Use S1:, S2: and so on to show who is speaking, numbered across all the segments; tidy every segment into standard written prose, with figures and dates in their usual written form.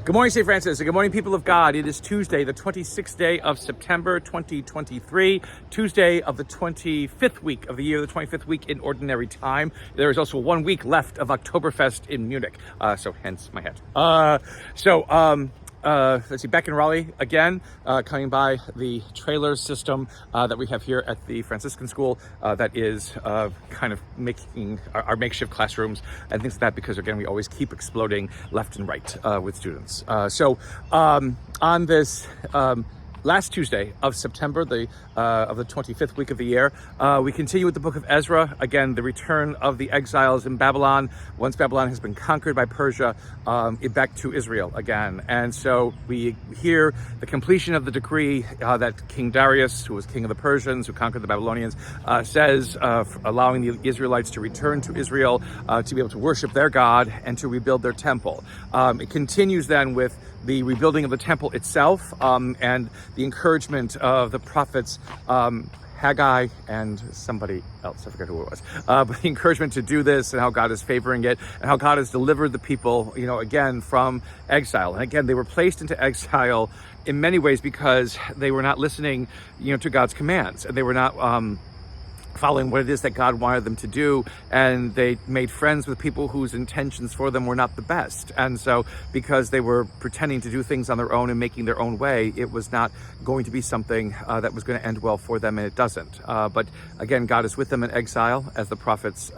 S1: Good morning, St. Francis, and good morning, people of God. It is Tuesday, the 26th day of September, 2023, Tuesday of the 25th week of the year, the 25th week in Ordinary Time. There is also 1 week left of Oktoberfest in Munich, so hence my hat. Let's see, back in Raleigh again, coming by the trailer system that we have here at the Franciscan School that is kind of making our makeshift classrooms and things like that, because again, we always keep exploding left and right with students. On this last Tuesday of September, of the 25th week of the year, we continue with the book of Ezra. Again, the return of the exiles in Babylon. Once Babylon has been conquered by Persia, back to Israel again. And so we hear the completion of the decree that King Darius, who was king of the Persians, who conquered the Babylonians, says, allowing the Israelites to return to Israel, to be able to worship their God and to rebuild their temple. It continues then with the rebuilding of the temple itself, and the encouragement of the prophets Haggai and somebody else, I forget who it was, but the encouragement to do this and how God is favoring it and how God has delivered the people, again, from exile. And again, they were placed into exile in many ways because they were not listening, to God's commands, and they were not following what it is that God wanted them to do, and they made friends with people whose intentions for them were not the best. And so because they were pretending to do things on their own and making their own way, it was not going to be something that was going to end well for them, and it doesn't. But again, God is with them in exile, as the prophets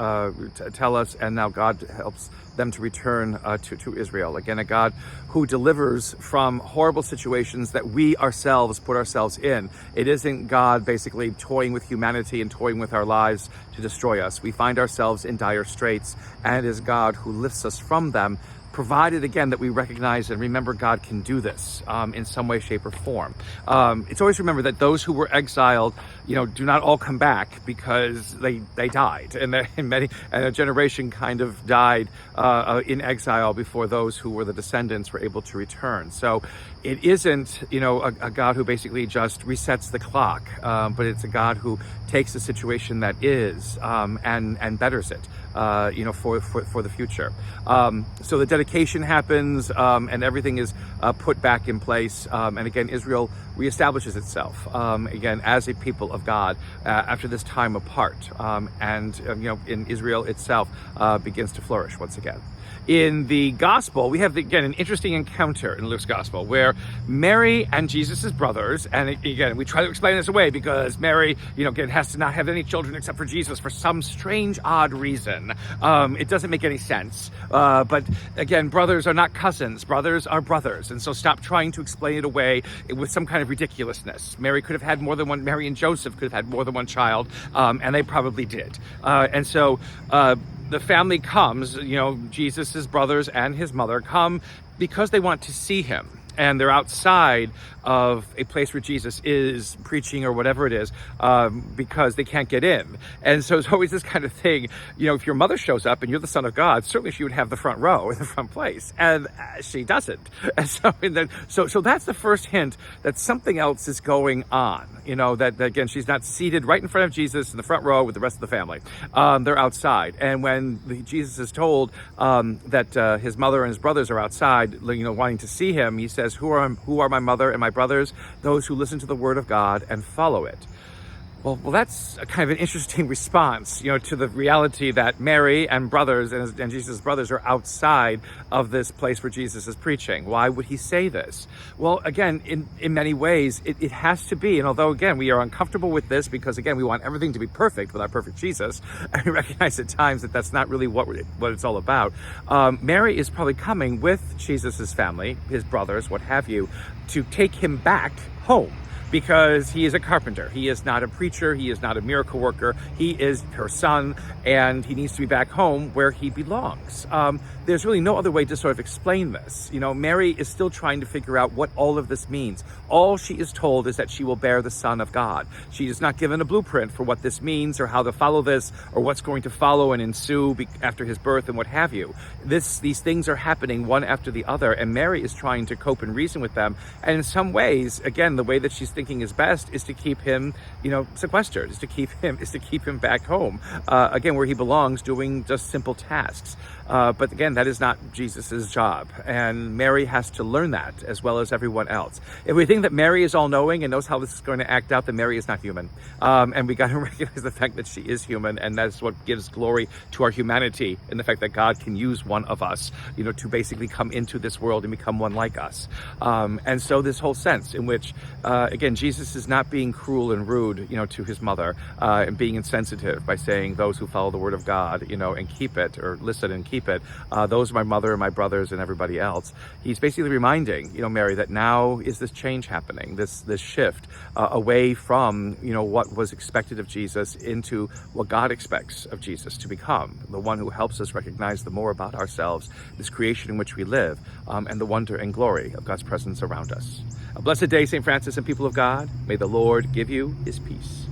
S1: tell us, and now God helps them to return to Israel. Again, a God who delivers from horrible situations that we ourselves put ourselves in. It isn't God basically toying with humanity and toying with our lives to destroy us. We find ourselves in dire straits, and it is God who lifts us from them, provided, again, that we recognize and remember God can do this in some way, shape, or form. It's always remember that those who were exiled, do not all come back, because they died, and a generation kind of died in exile before those who were the descendants were able to return. So it isn't, a God who basically just resets the clock, but it's a God who takes the situation that is and betters it, for the future. So the dedication happens, and everything is put back in place. And again, Israel reestablishes itself, again, as a people of God after this time apart. In Israel itself begins to flourish once again. In the gospel, we have, again, an interesting encounter in Luke's gospel where Mary and Jesus' brothers, and again, we try to explain this away because Mary, again, has to not have any children except for Jesus for some strange, odd reason. It doesn't make any sense. But again, brothers are not cousins. Brothers are brothers. And so stop trying to explain it away with some kind of ridiculousness. Mary and Joseph could have had more than one child, and they probably did. And so the family comes, Jesus' brothers and his mother come because they want to see him. And they're outside of a place where Jesus is preaching or whatever it is, because they can't get in. And so it's always this kind of thing, if your mother shows up and you're the Son of God, certainly she would have the front row in the front place, and she doesn't. And so that's the first hint that something else is going on, that again, she's not seated right in front of Jesus in the front row with the rest of the family. They're outside. And when Jesus is told that his mother and his brothers are outside, wanting to see him, he says, who are my mother and my brothers? Those who listen to the word of God and follow it. Well, that's a kind of an interesting response, to the reality that Mary and brothers and Jesus' brothers are outside of this place where Jesus is preaching. Why would he say this? Well, again, in many ways, it has to be. And although, again, we are uncomfortable with this because, again, we want everything to be perfect with our perfect Jesus, and we recognize at times that that's not really what it's all about. Mary is probably coming with Jesus' family, his brothers, what have you, to take him back home. Because he is a carpenter. He is not a preacher. He is not a miracle worker. He is her son, and he needs to be back home where he belongs. There's really no other way to sort of explain this. Mary is still trying to figure out what all of this means. All she is told is that she will bear the Son of God. She is not given a blueprint for what this means or how to follow this or what's going to follow and ensue after his birth and what have you. These things are happening one after the other, and Mary is trying to cope and reason with them. And in some ways, again, the way that she's thinking is best is to keep him, sequestered, is to keep him back home, again, where he belongs, doing just simple tasks. But again, that is not Jesus's job. And Mary has to learn that as well as everyone else. If we think that Mary is all-knowing and knows how this is going to act out, then Mary is not human. And we got to recognize the fact that she is human, and that's what gives glory to our humanity, and the fact that God can use one of us, to basically come into this world and become one like us. And so this whole sense in which, again, Jesus is not being cruel and rude, to his mother, and being insensitive by saying, those who follow the word of God, and keep it, or listen and keep it, those are my mother and my brothers and everybody else. He's basically reminding, Mary, that now is this change happening, this shift away from, what was expected of Jesus into what God expects of Jesus to become, the one who helps us recognize the more about ourselves, this creation in which we live, and the wonder and glory of God's presence around us. A blessed day, St. Francis and people of God. May the Lord give you his peace.